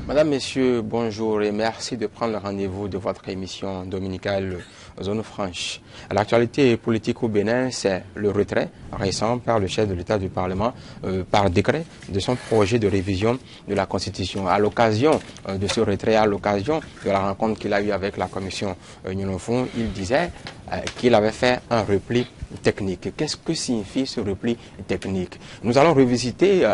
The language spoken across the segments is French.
Madame, Messieurs, bonjour et merci de prendre le rendez-vous de votre émission dominicale Zone Franche. L'actualité politique au Bénin, c'est le retrait récent par le chef de l'État du Parlement par décret de son projet de révision de la Constitution. À l'occasion de ce retrait, à l'occasion de la rencontre qu'il a eue avec la commission Union au fond, il disait qu'il avait fait un repli technique. Qu'est-ce que signifie ce repli technique? Nous allons revisiter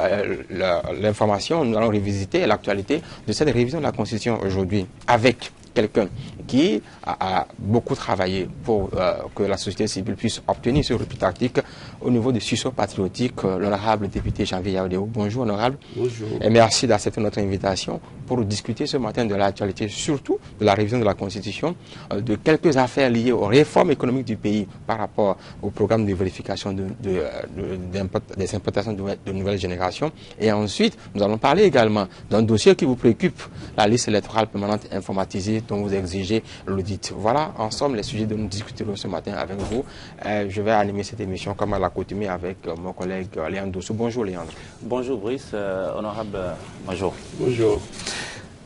l'information, nous allons revisiter l'actualité de cette révision de la Constitution aujourd'hui avec quelqu'un qui a beaucoup travaillé pour que la société civile puisse obtenir ce repli tactique au niveau du sursaut patriotique, l'honorable député Janvier Yaoudéo. Bonjour honorable. Bonjour. Et merci d'accepter notre invitation pour discuter ce matin de l'actualité, surtout de la révision de la Constitution, de quelques affaires liées aux réformes économiques du pays par rapport au programme de vérification des importations de nouvelle génération. Et ensuite, nous allons parler également d'un dossier qui vous préoccupe, la liste électorale permanente informatisée dont vous exigez l'audit. Voilà, en somme, les sujets dont nous discuterons ce matin avec vous. Je vais animer cette émission comme à l'accoutumée avec mon collègue Léandre Dossou. Bonjour Léandre. Bonjour Brice, honorable Major. Bonjour.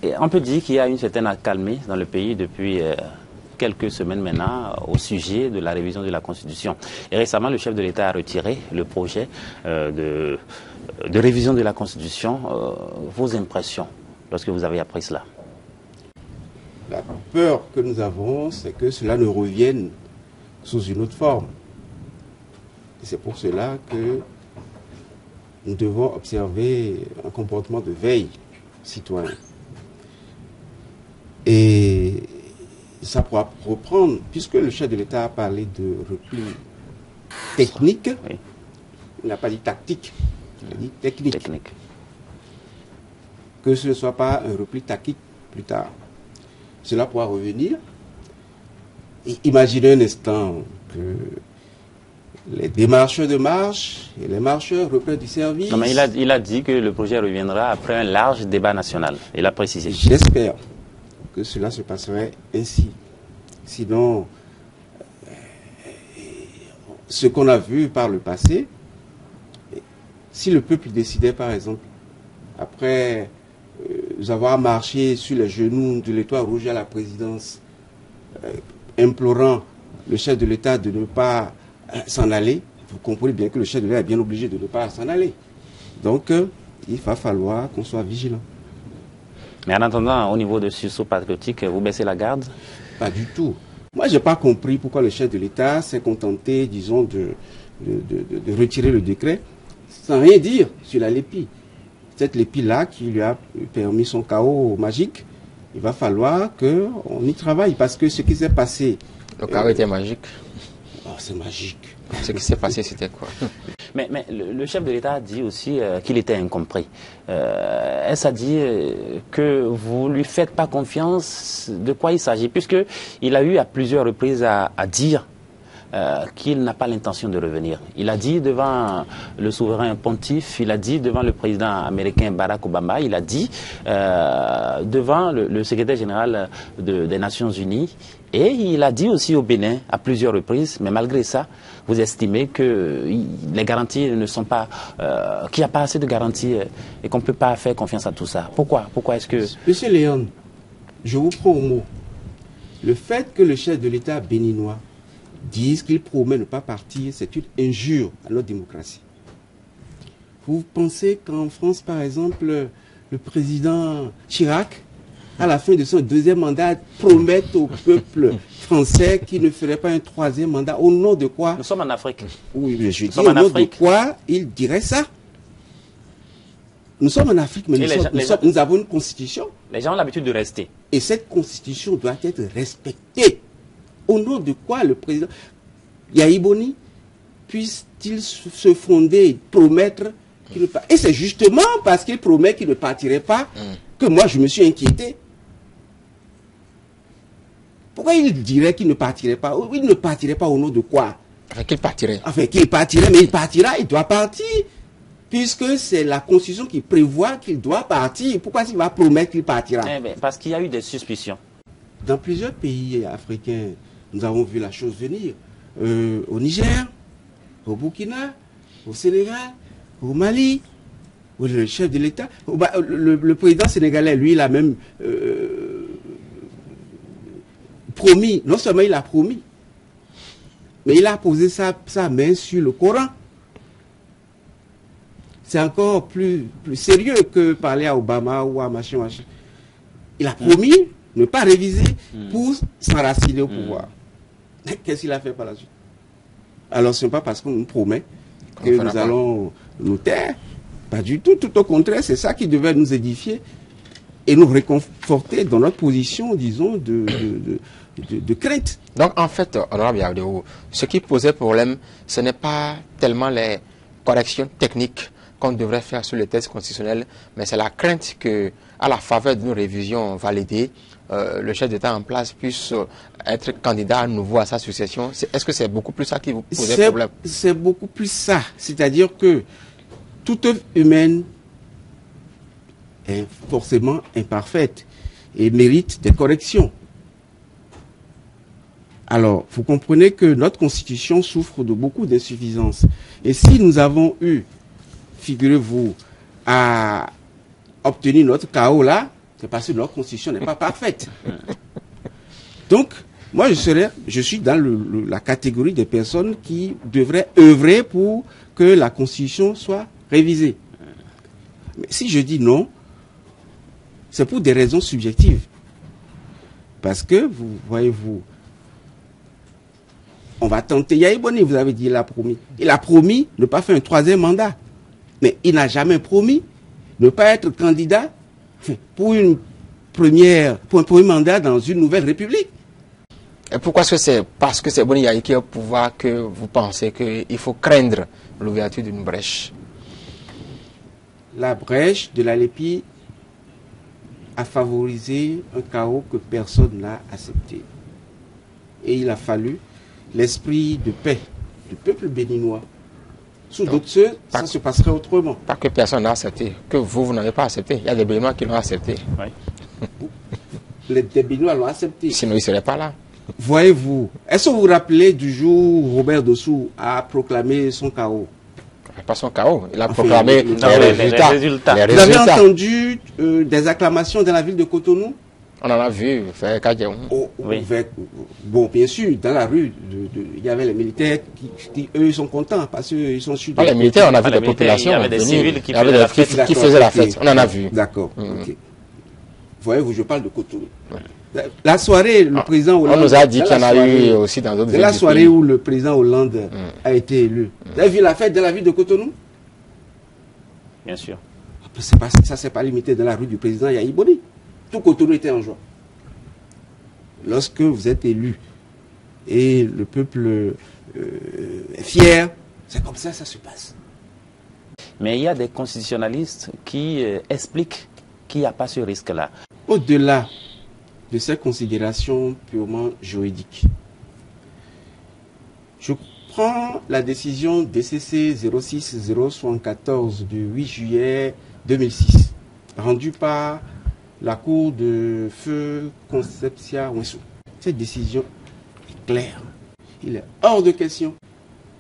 Et on peut dire qu'il y a une certaine accalmie dans le pays depuis quelques semaines maintenant au sujet de la révision de la Constitution. Et récemment, le chef de l'État a retiré le projet de révision de la Constitution. Vos impressions lorsque vous avez appris cela? La peur que nous avons, c'est que cela ne revienne sous une autre forme. Et c'est pour cela que nous devons observer un comportement de veille citoyen. Et ça pourra reprendre, puisque le chef de l'État a parlé de repli technique, oui. Il n'a pas dit tactique, il a dit technique. Que ce ne soit pas un repli tactique plus tard. Cela pourra revenir. Et imaginez un instant que les démarcheurs de marche et les marcheurs reprennent du service. Non, mais il a dit que le projet reviendra après un large débat national. Il a précisé. J'espère que cela se passerait ainsi. Sinon, ce qu'on a vu par le passé, si le peuple décidait par exemple, après avoir marché sur les genoux de l'Étoile rouge à la présidence, implorant le chef de l'État de ne pas s'en aller, vous comprenez bien que le chef de l'État est bien obligé de ne pas s'en aller. Donc, il va falloir qu'on soit vigilant. Mais en attendant, au niveau de sursaut patriotique, vous baissez la garde? Pas du tout. Moi, je n'ai pas compris pourquoi le chef de l'État s'est contenté, disons, de retirer le décret sans rien dire sur la LEPI. Cette LEPI-là qui lui a permis son chaos magique, il va falloir qu'on y travaille parce que ce qui s'est passé... Le chaos était magique. Oh, c'est magique. Ce qui s'est passé, c'était quoi? Mais le chef de l'État a dit aussi qu'il était incompris. Est-ce à dire que vous ne lui faites pas confiance? De quoi il s'agit? Puisqu'il a eu à plusieurs reprises à dire qu'il n'a pas l'intention de revenir. Il a dit devant le souverain pontife, il a dit devant le président américain Barack Obama, il a dit devant le secrétaire général des Nations Unies, et il a dit aussi au Bénin à plusieurs reprises, mais malgré ça, vous estimez que les garanties ne sont pas, qu'il n'y a pas assez de garanties et qu'on ne peut pas faire confiance à tout ça. Pourquoi est-ce que... Monsieur Léon, je vous prends au mot. Le fait que le chef de l'État béninois dise qu'il promet ne pas partir, c'est une injure à notre démocratie. Vous pensez qu'en France, par exemple, le président Chirac, à la fin de son deuxième mandat, promet au peuple français qu'il ne ferait pas un troisième mandat? Au nom de quoi? Nous sommes en Afrique. Oui, mais je dis au nom de quoi il dirait ça? Nous sommes en Afrique, mais nous avons une constitution. Les gens ont l'habitude de rester. Et cette constitution doit être respectée. Au nom de quoi le président Yahi Boni, puisse-t-il se fonder, promettre qu'il ne part? Et c'est justement parce qu'il promet qu'il ne partirait pas que moi je me suis inquiété. Pourquoi il dirait qu'il ne partirait pas? Il ne partirait pas au nom de quoi? Enfin, qu'il partirait. Enfin, qu'il partirait, mais il partira, il doit partir. Puisque c'est la Constitution qui prévoit qu'il doit partir. Pourquoi il va promettre qu'il partira? Parce qu'il y a eu des suspicions. Dans plusieurs pays africains, nous avons vu la chose venir. Au Niger, au Burkina, au Sénégal, au Mali, où le chef de l'État, le président sénégalais, lui, il a même promis, non seulement il a promis, mais il a posé sa main sur le Coran. C'est encore plus sérieux que parler à Obama ou à machin. Il a promis ne pas réviser pour s'enraciner au pouvoir. Qu'est-ce qu'il a fait par la suite? Alors ce n'est pas parce qu'on nous promet que nous allons nous taire. Pas du tout, tout au contraire, c'est ça qui devait nous édifier et nous réconforter dans notre position, disons, de crainte. Donc en fait, honorable Yaoundé, ce qui posait problème, ce n'est pas tellement les corrections techniques qu'on devrait faire sur les textes constitutionnels, mais c'est la crainte que, à la faveur d'une révision validée, le chef d'État en place puisse être candidat à nouveau à sa succession. Est-ce que c'est beaucoup plus ça qui vous posait problème? C'est beaucoup plus ça. C'est-à-dire que toute œuvre humaine est forcément imparfaite et mérite des corrections. Alors, vous comprenez que notre Constitution souffre de beaucoup d'insuffisances. Et si nous avons eu, figurez-vous, à obtenir notre chaos là, c'est parce que notre Constitution n'est pas parfaite. Donc, moi, je suis dans la catégorie des personnes qui devraient œuvrer pour que la Constitution soit révisée. Mais si je dis non, c'est pour des raisons subjectives. Parce que, vous voyez-vous, on va tenter. Yaïboni, vous avez dit, il a promis. Il a promis ne pas faire un troisième mandat. Mais il n'a jamais promis ne pas être candidat pour un premier mandat dans une nouvelle république. Et pourquoi est-ce que c'est parce que c'est Boni Yayi qui a le pouvoir que vous pensez qu'il faut craindre l'ouverture d'une brèche? La brèche de la Lépi a favorisé un chaos que personne n'a accepté. Et il a fallu l'esprit de paix du peuple béninois. Sous d'autres cieux, ça se passerait autrement. Pas que personne n'a accepté, que vous n'avez pas accepté. Il y a des Béninois qui l'ont accepté. Oui. Les Béninois l'ont accepté. Sinon, ils ne seraient pas là. Voyez-vous, est-ce que vous vous rappelez du jour où Robert Dossou a proclamé son chaos? Pas son chaos, il a proclamé les résultats. Vous avez entendu des acclamations dans la ville de Cotonou? On en a vu, faire Kadjaou. Oui. Bon, bien sûr, dans la rue, il y avait les militaires qui eux, sont contents parce qu'ils sont sûrs. Les militaires, on a vu des populations. Il y avait des civils qui faisaient la fête. On en a vu. D'accord. Ok. Voyez-vous, je parle de Cotonou. La soirée, le président Hollande. On nous a dit qu'il y en a eu aussi dans d'autres villes. La soirée où le président Hollande a été élu. Vous avez vu la fête de la ville de Cotonou? Bien sûr. Ça, c'est pas limité dans la rue du président Yaïboni. Tout Cotonou était en joie. Lorsque vous êtes élu et le peuple est fier, c'est comme ça se passe. Mais il y a des constitutionnalistes qui expliquent qu'il n'y a pas ce risque-là. Au-delà de ces considérations purement juridiques, je prends la décision DCC 06-074 du 8 juillet 2006, rendue par la cour de feu Concepcia Ouessou. Cette décision est claire. Il est hors de question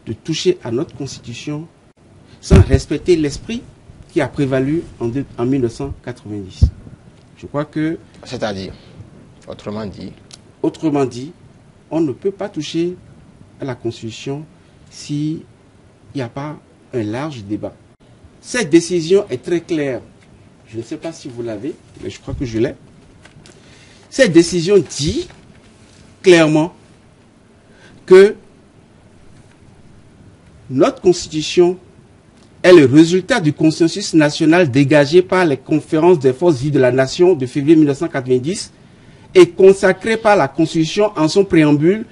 de toucher à notre constitution sans respecter l'esprit qui a prévalu en 1990. Je crois que... C'est-à-dire, autrement dit, on ne peut pas toucher à la constitution s'il n'y a pas un large débat. Cette décision est très claire. Je ne sais pas si vous l'avez, mais je crois que je l'ai. Cette décision dit clairement que notre constitution est le résultat du consensus national dégagé par les conférences des forces vives de la nation de février 1990 et consacré par la Constitution en son préambule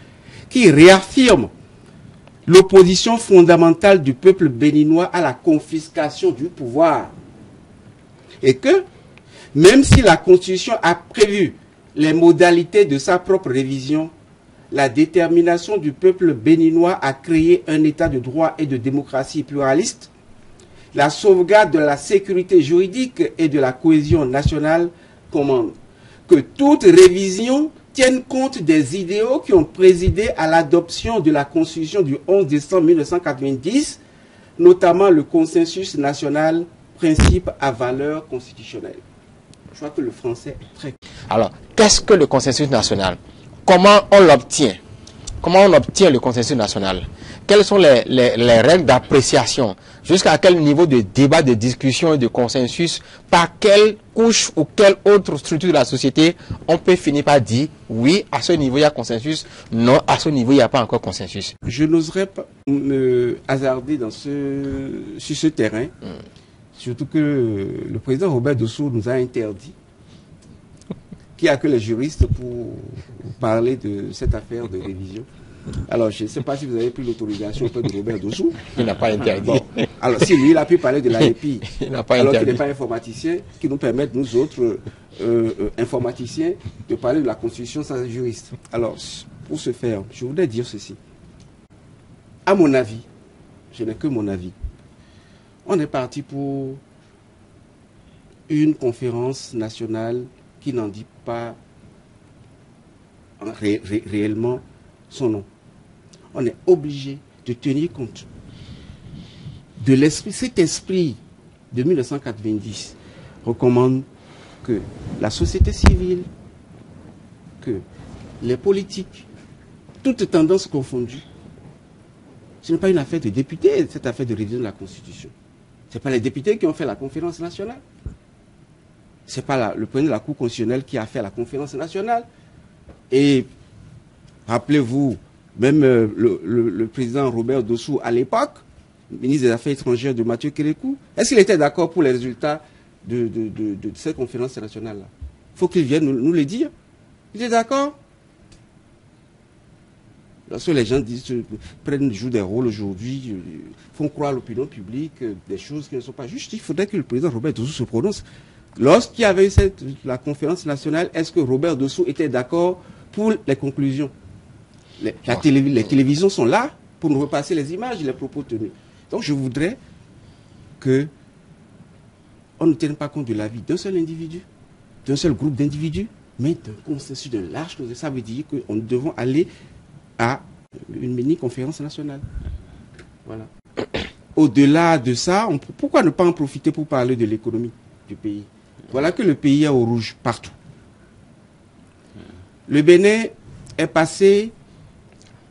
qui réaffirme l'opposition fondamentale du peuple béninois à la confiscation du pouvoir. Et que, même si la Constitution a prévu les modalités de sa propre révision, la détermination du peuple béninois à créer un état de droit et de démocratie pluraliste, la sauvegarde de la sécurité juridique et de la cohésion nationale commande que toute révision tienne compte des idéaux qui ont présidé à l'adoption de la Constitution du 11 décembre 1990, notamment le consensus national, principe à valeur constitutionnelle. Je crois que le français est très... Alors, qu'est-ce que le consensus national? Comment on l'obtient? Comment on obtient le consensus national? Quelles sont les règles d'appréciation? Jusqu'à quel niveau de débat, de discussion et de consensus, par quelle couche ou quelle autre structure de la société, on peut finir par dire oui, à ce niveau il y a consensus, non, à ce niveau il n'y a pas encore consensus? Je n'oserais pas me hasarder sur ce terrain, surtout que le président Robert Dossou nous a interdit qu'il n'y a que les juristes pour parler de cette affaire de révision. Alors, je ne sais pas si vous avez pris l'autorisation auprès de Robert Dossou. Il n'a pas interdit. Bon, alors, si lui, il a pu parler de l'AEPI, alors qu'il n'est pas informaticien, qui nous permettent, nous autres informaticiens, de parler de la Constitution sans être juriste. Alors, pour ce faire, je voudrais dire ceci. À mon avis, je n'ai que mon avis, on est parti pour une conférence nationale qui n'en dit pas réellement son nom. On est obligé de tenir compte de l'esprit. Cet esprit de 1990 recommande que la société civile, que les politiques, toutes tendances confondues, ce n'est pas une affaire de députés, cette affaire de révision de la Constitution. Ce n'est pas les députés qui ont fait la conférence nationale. Ce n'est pas le président de la Cour constitutionnelle qui a fait la conférence nationale. Et rappelez-vous, même le président Robert Dossou, à l'époque, ministre des Affaires étrangères de Mathieu Kérékou, est-ce qu'il était d'accord pour les résultats de cette conférence nationale-là? Il faut qu'il vienne nous le dire. Il est d'accord? Lorsque les gens jouent des rôles aujourd'hui, font croire à l'opinion publique des choses qui ne sont pas justes, il faudrait que le président Robert Dossou se prononce. Lorsqu'il y avait eu la conférence nationale, est-ce que Robert Dossou était d'accord pour les conclusions? Les télévisions sont là pour nous repasser les images, les propos tenus. Donc je voudrais que on ne tienne pas compte de l'avis d'un seul individu, d'un seul groupe d'individus, mais d'un consensus de large. Ça veut dire que nous devons aller à une mini-conférence nationale. Voilà. Au-delà de ça, pourquoi ne pas en profiter pour parler de l'économie du pays? Voilà que le pays est au rouge partout. Le Bénin est passé,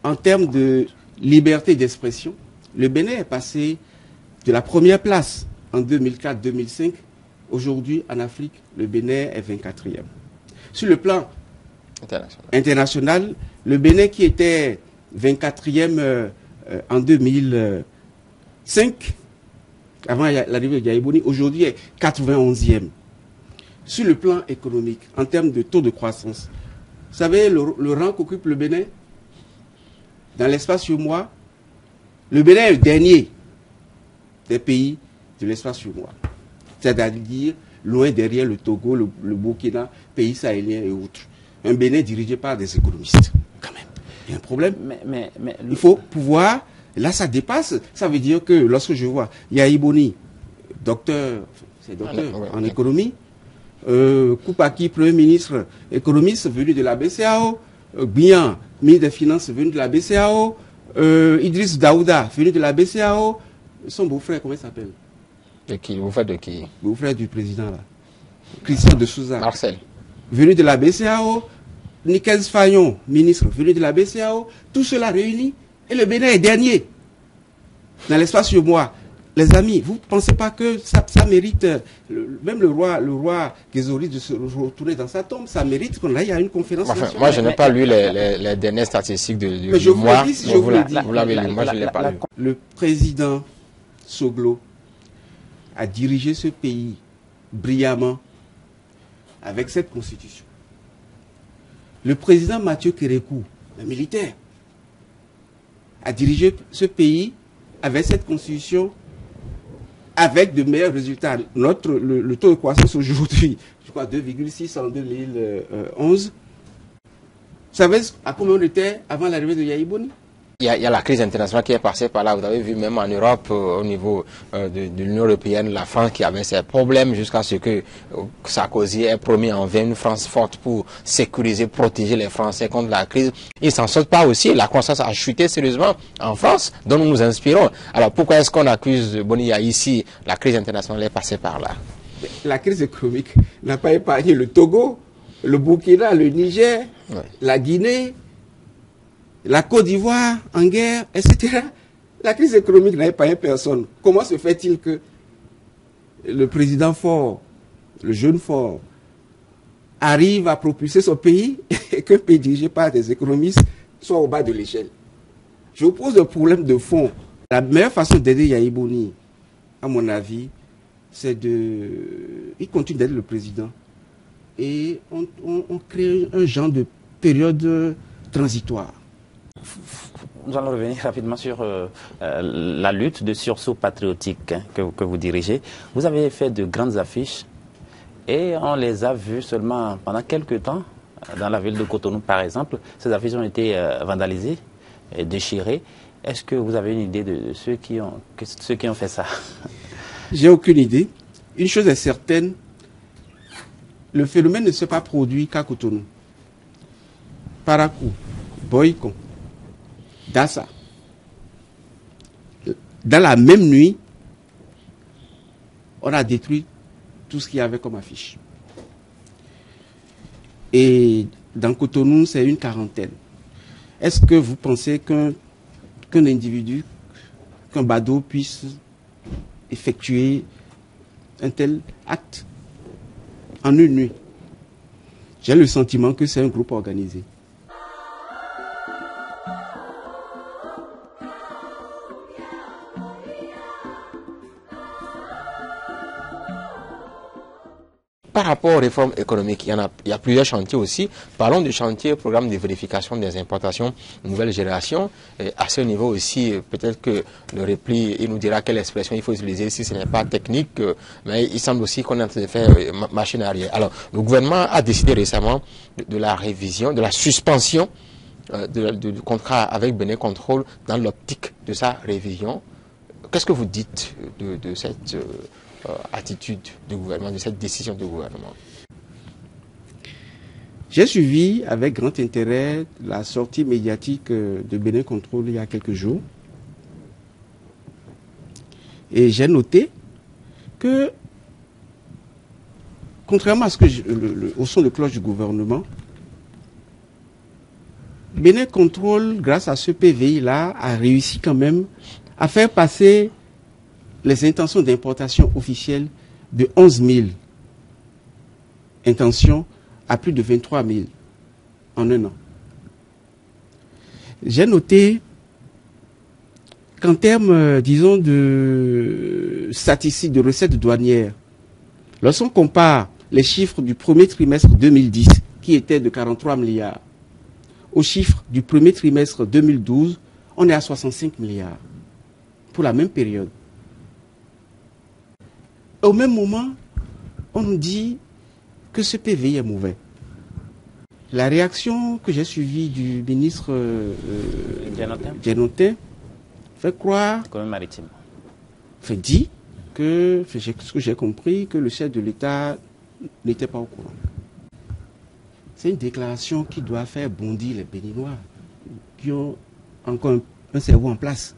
en termes de liberté d'expression, le Bénin est passé de la première place en 2004-2005. Aujourd'hui, en Afrique, le Bénin est 24e. Sur le plan international, le Bénin qui était 24e en 2005, avant l'arrivée de Yaïbouni, aujourd'hui est 91e. Sur le plan économique, en termes de taux de croissance, vous savez le rang qu'occupe le Bénin dans l'espace UEMOA? Le Bénin est le dernier des pays de l'espace UEMOA. C'est-à-dire loin derrière le Togo, le Burkina, pays sahéliens et autres. Un Bénin dirigé par des économistes. Quand même, il y a un problème. Il faut pouvoir... Là, ça dépasse. Ça veut dire que lorsque je vois Yaïbouni, docteur en économie, Koupaki, Premier ministre économiste venu de la BCAO, Bian, ministre des Finances venu de la BCAO, Idriss Daouda venu de la BCAO, son beau-frère, comment il s'appelle? De qui? Beau-frère de qui? Beau-frère du président, là. Christian de Souza. Marcel. Venu de la BCAO, Nikez Fayon, ministre venu de la BCAO, tout cela réuni, et le Bénin est dernier dans l'espace sur moi. Les amis, vous ne pensez pas que ça mérite, même le roi Gézori de se retourner dans sa tombe, ça mérite qu'on aille à une conférence nationale. Moi, je n'ai pas lu les dernières statistiques du mois. Vous l'avez lu, moi je ne l'ai pas lu. Le président Soglo a dirigé ce pays brillamment avec cette constitution. Le président Mathieu Kérékou, le militaire, à diriger ce pays avec cette constitution, avec de meilleurs résultats. Le taux de croissance aujourd'hui, je crois 2,6 en 2011. Vous savez à combien on était avant l'arrivée de Yahya Boni? Il y a la crise internationale qui est passée par là. Vous avez vu même en Europe, au niveau de l'Union européenne, la France qui avait ses problèmes jusqu'à ce que Sarkozy ait promis en vain une France forte pour sécuriser, protéger les Français contre la crise. Ils s'en sortent pas aussi. La croissance a chuté sérieusement en France, dont nous nous inspirons. Alors pourquoi est-ce qu'on accuse Boni ici? La crise internationale est passée par là. La crise économique n'a pas épargné le Togo, le Burkina, le Niger, la Guinée, la Côte d'Ivoire en guerre, etc. La crise économique n'a épargné personne. Comment se fait-il que le président Faure, le jeune Faure, arrive à propulser son pays et qu'un pays dirigé par des économistes soit au bas de l'échelle? Je vous pose un problème de fond. La meilleure façon d'aider Yahya Boni, à mon avis, c'est de... Il continue d'être le président. Et on crée un genre de période transitoire. Nous allons revenir rapidement sur la lutte de sursaut patriotique que vous dirigez. Vous avez fait de grandes affiches et on les a vues seulement pendant quelques temps. Dans la ville de Cotonou, par exemple, ces affiches ont été vandalisées et déchirées. Est-ce que vous avez une idée de ceux qui ont fait ça? J'ai aucune idée. Une chose est certaine, le phénomène ne s'est pas produit qu'à Cotonou. Parakou, Boycon, Dassa. Dans la même nuit, on a détruit tout ce qu'il y avait comme affiche. Et dans Cotonou, c'est une quarantaine. Est-ce que vous pensez qu'un individu, qu'un badaud puisse effectuer un tel acte en une nuit? J'ai le sentiment que c'est un groupe organisé. Par rapport aux réformes économiques, il y a plusieurs chantiers aussi. Parlons du chantier programme de vérification des importations nouvelle génération. Et à ce niveau aussi, peut-être que le repli, il nous dira quelle expression il faut utiliser si ce n'est pas technique, mais il semble aussi qu'on est en train de faire machine arrière. Alors, le gouvernement a décidé récemment de la révision, de la suspension du contrat avec Bénin Contrôle dans l'optique de sa révision. Qu'est-ce que vous dites de cette attitude du gouvernement, de cette décision du gouvernement? J'ai suivi avec grand intérêt la sortie médiatique de Bénin Contrôle il y a quelques jours. Et j'ai noté que, contrairement à ce que au son de cloche du gouvernement, Bénin Contrôle, grâce à ce PVI-là, a réussi quand même à faire passer les intentions d'importation officielles de 11 000 intentions à plus de 23 000 en un an. J'ai noté qu'en termes, disons, de statistiques, de recettes douanières, lorsqu'on compare les chiffres du premier trimestre 2010, qui étaient de 43 milliards, aux chiffres du premier trimestre 2012, on est à 65 milliards pour la même période. Au même moment, on nous dit que ce PVI est mauvais. La réaction que j'ai suivie du ministre Djenotin fait croire, dit que, ce que j'ai compris, que le chef de l'État n'était pas au courant. C'est une déclaration qui doit faire bondir les Béninois, qui ont encore un cerveau en place.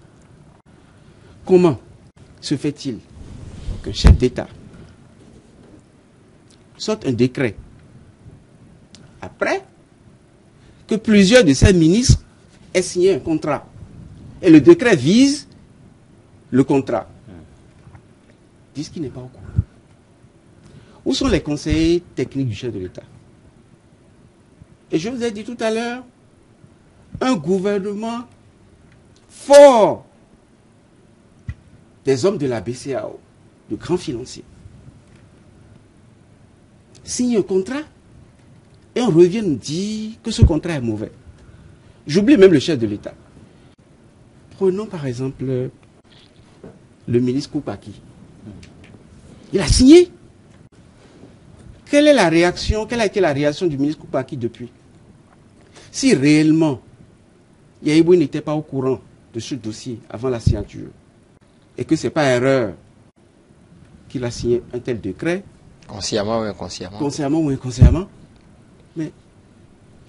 Comment se fait-il qu'un chef d'État sorte un décret après que plusieurs de ses ministres aient signé un contrat? Et le décret vise le contrat. Disent qu'il n'est pas au courant. Où sont les conseillers techniques du chef de l'État? Et je vous ai dit tout à l'heure, un gouvernement fort des hommes de la BCEAO, de grands financiers, signe un contrat et on revient nous dire que ce contrat est mauvais. J'oublie même le chef de l'État. Prenons par exemple le ministre Koupaki. Il a signé. Quelle est la réaction, quelle a été la réaction du ministre Koupaki depuis? Si réellement Yahiboui n'était pas au courant de ce dossier avant la signature, et que ce n'est pas erreur qu'il a signé un tel décret, consciemment ou inconsciemment, consciemment ou inconsciemment, mais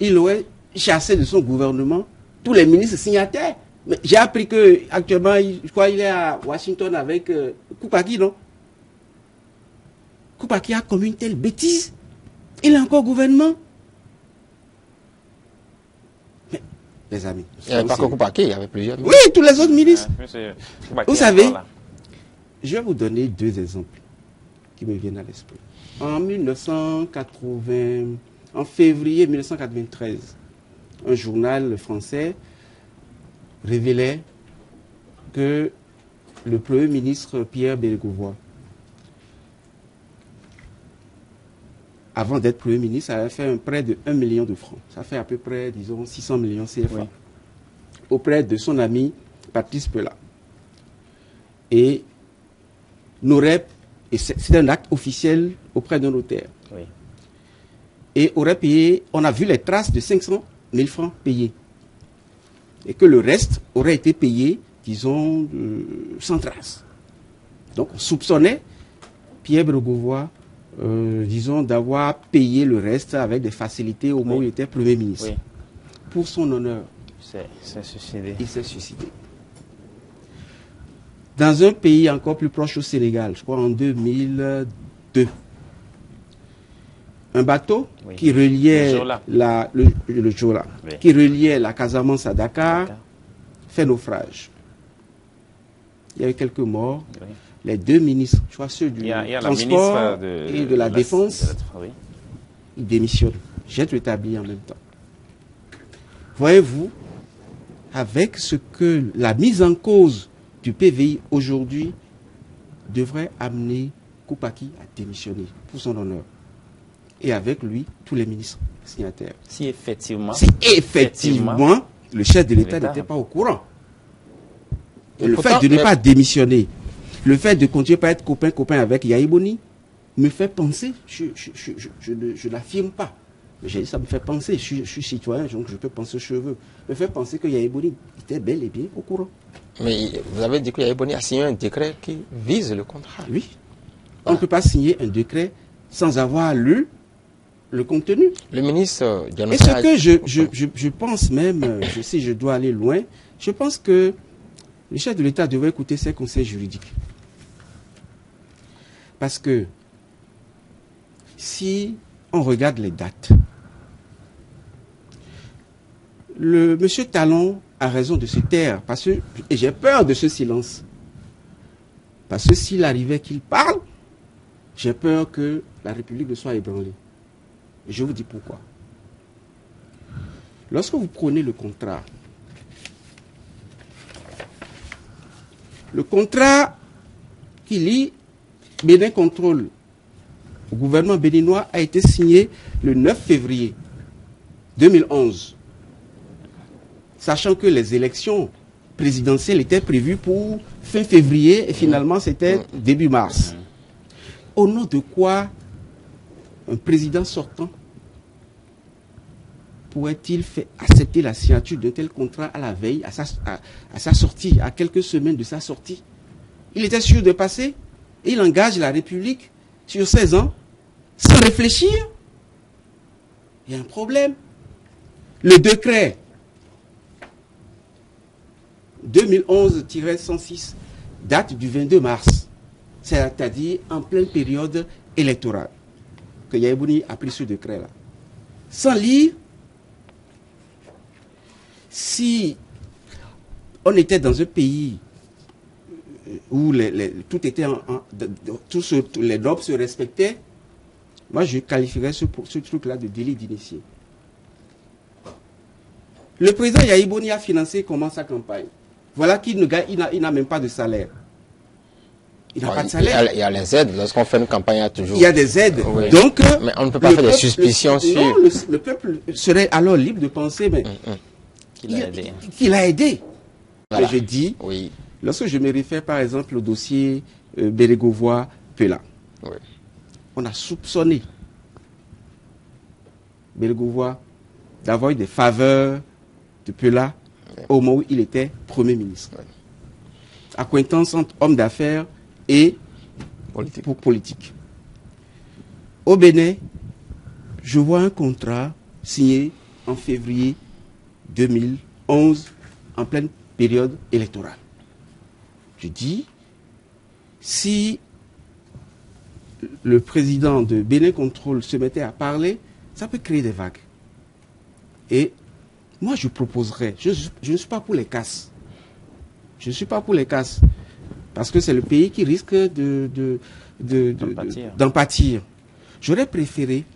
il aurait chassé de son gouvernement tous les ministres signataires. Mais j'ai appris que actuellement, je crois qu'il est à Washington avec Koupaki, non? Koupaki a commis une telle bêtise. Il est encore au gouvernement. Mais, les amis. Il n'y avait pas que Koupaki, il y avait plusieurs ministres. Oui, tous les autres ministres. Vous savez, je vais vous donner deux exemples qui me viennent à l'esprit. En février 1993, un journal français révélait que le Premier ministre Pierre Bérégovoy, avant d'être Premier ministre, avait fait un prêt de 1 million de francs. Ça fait à peu près, disons, 600 millions CFA. Oui. Auprès de son ami Patrice Pella. Et n'aurait, et c'est un acte officiel auprès d'un notaire. Oui. Et aurait payé, on a vu les traces de 500 000 francs payés. Et que le reste aurait été payé, disons, sans trace. Donc on soupçonnait Pierre Bérégovoy, disons, d'avoir payé le reste avec des facilités au moment où il était Premier ministre. Oui. Pour son honneur, il s'est suicidé. Dans un pays encore plus proche au Sénégal, je crois en 2002, un bateau qui reliait le Jola, qui reliait la Casamance à Dakar, fait naufrage. Il y a eu quelques morts. Oui. Les deux ministres, je crois ceux du transport et de la défense, ils démissionnent. J'ai rétabli en même temps. Voyez-vous, avec ce que la mise en cause du PVI aujourd'hui devrait amener Koupaki à démissionner pour son honneur. Et avec lui, tous les ministres signataires. Si effectivement, le chef de l'État n'était pas au courant. Et le fait de ne pas démissionner, le fait de continuer à être copain avec Yahibouni, me fait penser, je ne l'affirme pas, mais ça me fait penser, je suis citoyen, donc je peux penser aux cheveux, me fait penser que Yahibouni était bel et bien au courant. Mais vous avez dit que Yahibouni a signé un décret qui vise le contrat. Oui. On ne peut pas signer un décret sans avoir lu le contenu. Le ministre Et ce que je pense même, si je dois aller loin, je pense que le chef de l'État devrait écouter ses conseils juridiques. Parce que si on regarde les dates, le monsieur Talon a raison de se taire, parce que, et j'ai peur de ce silence. Parce que s'il arrivait qu'il parle, j'ai peur que la République ne soit ébranlée. Et je vous dis pourquoi. Lorsque vous prenez le contrat qui lie Bénin Contrôle au gouvernement béninois a été signé le 9 février 2011, sachant que les élections présidentielles étaient prévues pour fin février et finalement c'était début mars. Au nom de quoi un président sortant pourrait-il faire accepter la signature d'un tel contrat à la veille, à sa sortie, à quelques semaines de sa sortie? Il était sûr de passer et il engage la République sur 16 ans sans réfléchir. Il y a un problème. Le décret 2011-106 date du 22 mars, c'est-à-dire en pleine période électorale, que Yahibouni a pris ce décret-là. Sans lire, si on était dans un pays où tout était les normes se respectaient, moi je qualifierais ce truc-là de délit d'initié. Le président Yahibouni a financé comment sa campagne? Voilà qu'il n'a même pas de salaire. Il n'a pas de salaire. Il y a les aides. Lorsqu'on fait une campagne, il y a toujours... Il y a des aides. Oui. Donc, mais on ne peut pas faire des suspicions sur... Non, le peuple serait alors libre de penser mais qu'il a aidé. Qu'il a aidé. Voilà. Mais je dis, lorsque je me réfère par exemple au dossier Bérégovoy-Pela, on a soupçonné Bérégovoy d'avoir eu des faveurs de Pela au moment où il était Premier ministre. Accointance entre hommes d'affaires et politique. Au Bénin, je vois un contrat signé en février 2011 en pleine période électorale. Je dis, si le président de Bénin Control se mettait à parler, ça peut créer des vagues. Et moi, je proposerais, je ne suis pas pour les casses. Je ne suis pas pour les casses. Parce que c'est le pays qui risque d'en pâtir. J'aurais préféré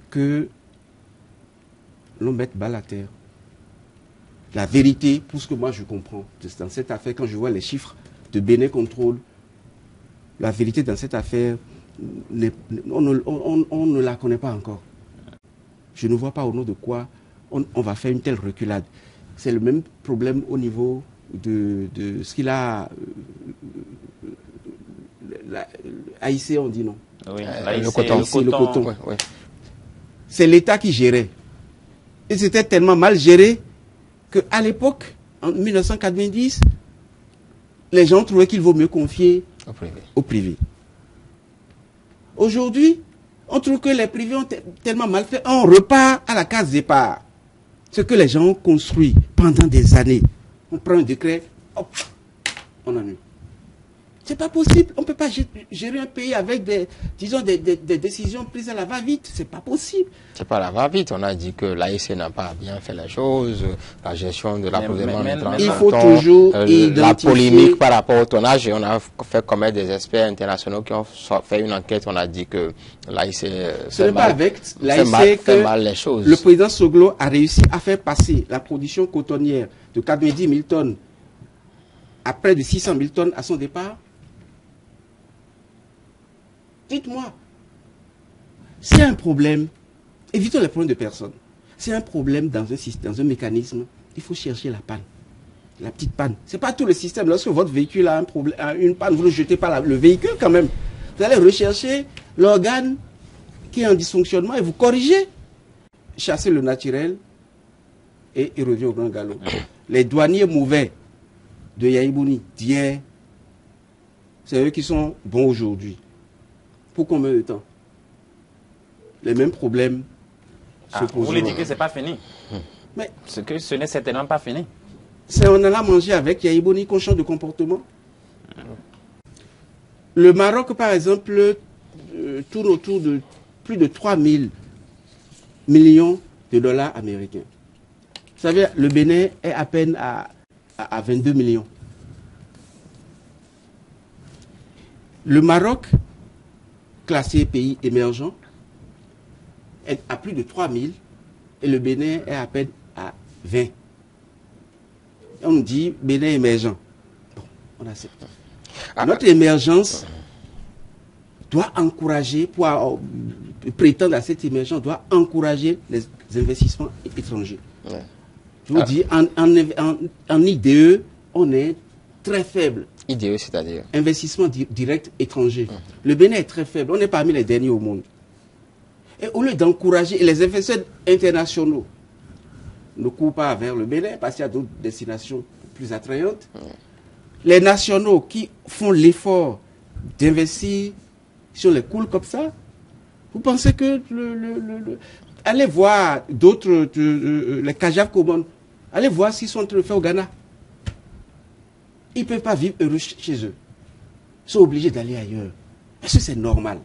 que l'on mette balle à terre. La vérité, pour ce que moi je comprends dans cette affaire, quand je vois les chiffres de Bénin Control, la vérité dans cette affaire, on ne la connaît pas encore. Je ne vois pas au nom de quoi on va faire une telle reculade. C'est le même problème au niveau de ce qu'il a... AIC, on dit non. Oui, le coton. Ouais. C'est l'État qui gérait. Et c'était tellement mal géré qu'à l'époque, en 1990, les gens trouvaient qu'il vaut mieux confier au privé. Aujourd'hui, on trouve que les privés ont tellement mal fait. On repart à la case départ. Ce que les gens ont construit pendant des années. On prend un décret, hop, on annule. C'est pas possible. On ne peut pas gérer un pays avec des décisions prises à la va-vite. C'est pas possible. C'est pas la va-vite. On a dit que l'AIC n'a pas bien fait les choses. La gestion de l'approvisionnement il faut toujours la polémique par rapport au tonnage. Et on a fait commettre des experts internationaux qui ont fait une enquête. On a dit que l'AIC fait mal les choses. Le président Soglo a réussi à faire passer la production cotonnière de 90 000 tonnes à près de 600 000 tonnes à son départ. Dites-moi, c'est un problème, évitons les problèmes de personnes, c'est un problème dans un système, dans un mécanisme, il faut chercher la panne, la petite panne. Ce n'est pas tout le système, lorsque votre véhicule a un problème, une panne, vous ne jetez pas le véhicule quand même. Vous allez rechercher l'organe qui est en dysfonctionnement et vous corrigez. Chassez le naturel et il revient au grand galop. Les douaniers mauvais de Yaïbouni, d'hier, c'est eux qui sont bons aujourd'hui. Pour combien de temps? Les mêmes problèmes se posent. Vous voulez dire que ce n'est pas fini? Mais ce n'est certainement pas fini. On en a mangé avec Yaïbouni qu'on change de comportement. Le Maroc, par exemple, tourne autour de plus de 3 000 millions de dollars américains. Vous savez, le Bénin est à peine à 22 millions. Le Maroc, classé pays émergent, est à plus de 3 000 et le Bénin est à peine à 20. On dit Bénin émergent. Bon, on accepte. Notre émergence doit encourager, pour prétendre à cette émergence, doit encourager les investissements étrangers. Ouais. Je vous dis, en IDE, on est très faible. IDE, c'est-à-dire investissement direct étranger. Le Bénin est très faible. On est parmi les derniers au monde. Et au lieu d'encourager les investisseurs internationaux, ne courent pas vers le Bénin parce qu'il y a d'autres destinations plus attrayantes. Les nationaux qui font l'effort d'investir sur les coules comme ça, vous pensez que allez voir d'autres, les Kajaf Common, allez voir ce qu'ils sont en train de faire au Ghana. Ils ne peuvent pas vivre heureux chez eux. Ils sont obligés d'aller ailleurs. Est-ce que c'est normal?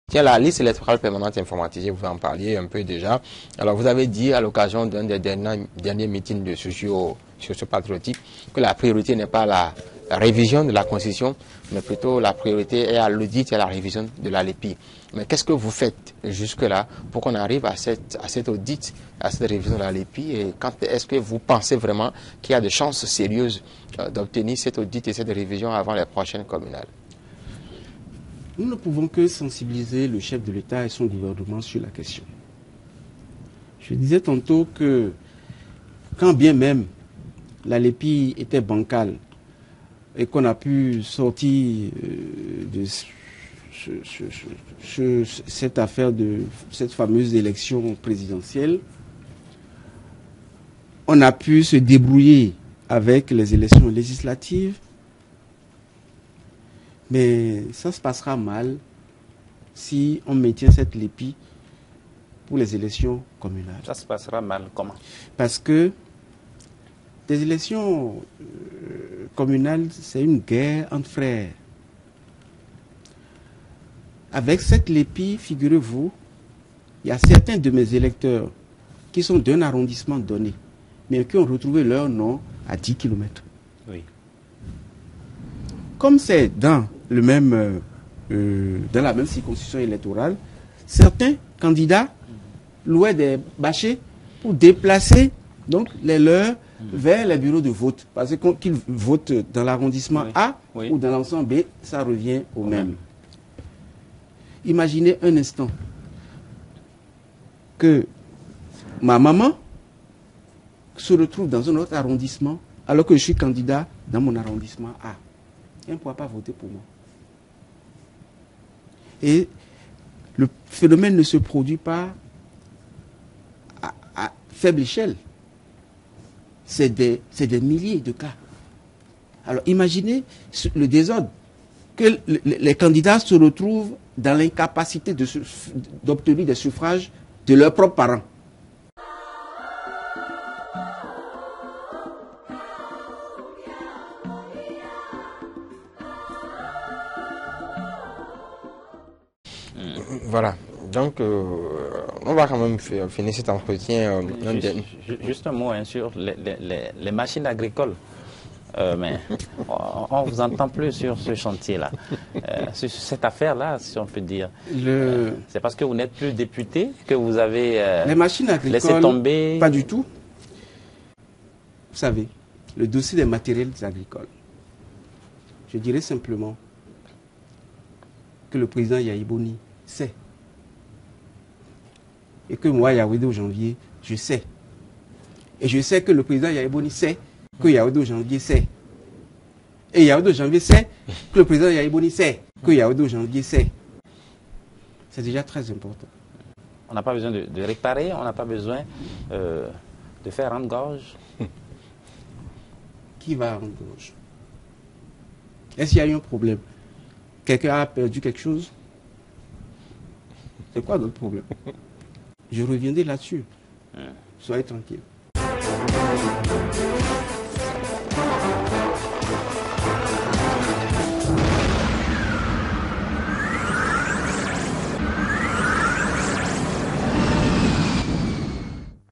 Tiens, la liste électorale permanente informatisée, vous en parliez un peu déjà. Alors, vous avez dit à l'occasion d'un des derniers meetings de socio-patriotique que la priorité n'est pas la révision de la Constitution, mais plutôt la priorité est à l'audit et à la révision de la LEPI. Mais qu'est-ce que vous faites jusque-là pour qu'on arrive à cet audit, à cette révision de la LEPI, et quand est-ce que vous pensez vraiment qu'il y a de chances sérieuses d'obtenir cet audit et cette révision avant les prochaines communales? Nous ne pouvons que sensibiliser le chef de l'État et son gouvernement sur la question. Je disais tantôt que, quand bien même la LEPI était bancale et qu'on a pu sortir de cette affaire de cette fameuse élection présidentielle, on a pu se débrouiller avec les élections législatives, mais ça se passera mal si on maintient cette LEPI pour les élections communales. Ça se passera mal comment? Parce que des élections communales, c'est une guerre entre frères. Avec cette LEPI, figurez-vous, il y a certains de mes électeurs qui sont d'un arrondissement donné, mais qui ont retrouvé leur nom à 10 km. Oui. Comme c'est dans la même circonscription électorale, certains candidats louaient des bâchers pour déplacer donc les leurs vers les bureaux de vote. Parce que qu'ils votent dans l'arrondissement A ou dans l'ensemble B, ça revient au même. Imaginez un instant que ma maman se retrouve dans un autre arrondissement alors que je suis candidat dans mon arrondissement A. Elle ne pourra pas voter pour moi. Et le phénomène ne se produit pas à faible échelle. C'est des milliers de cas. Alors imaginez le désordre, que les candidats se retrouvent dans l'incapacité d'obtenir des suffrages de leurs propres parents. Voilà. Donc, on va quand même finir cet entretien. Juste un mot hein, sur les machines agricoles. Mais on ne vous entend plus sur ce chantier-là. Sur cette affaire-là, si on peut dire. C'est parce que vous n'êtes plus député que vous avez les machines agricoles, laissé tomber. Pas du tout. Vous savez, le dossier des matériels agricoles. Je dirais simplement que le président Yahi Boni sait. Et que moi, Yaoundé Janvier, je sais. Et je sais que le président Yahi Boni sait que Yaoundé Janvier sait. Et Yaoundé Janvier sait que le président Yahi Boni sait que Yaoundé Janvier sait. C'est déjà très important. On n'a pas besoin de réparer, on n'a pas besoin de faire rendre gorge. Qui va rendre gorge? Est-ce qu'il y a eu un problème? Quelqu'un a perdu quelque chose? C'est quoi notre problème? Je reviendrai là-dessus. Soyez tranquille.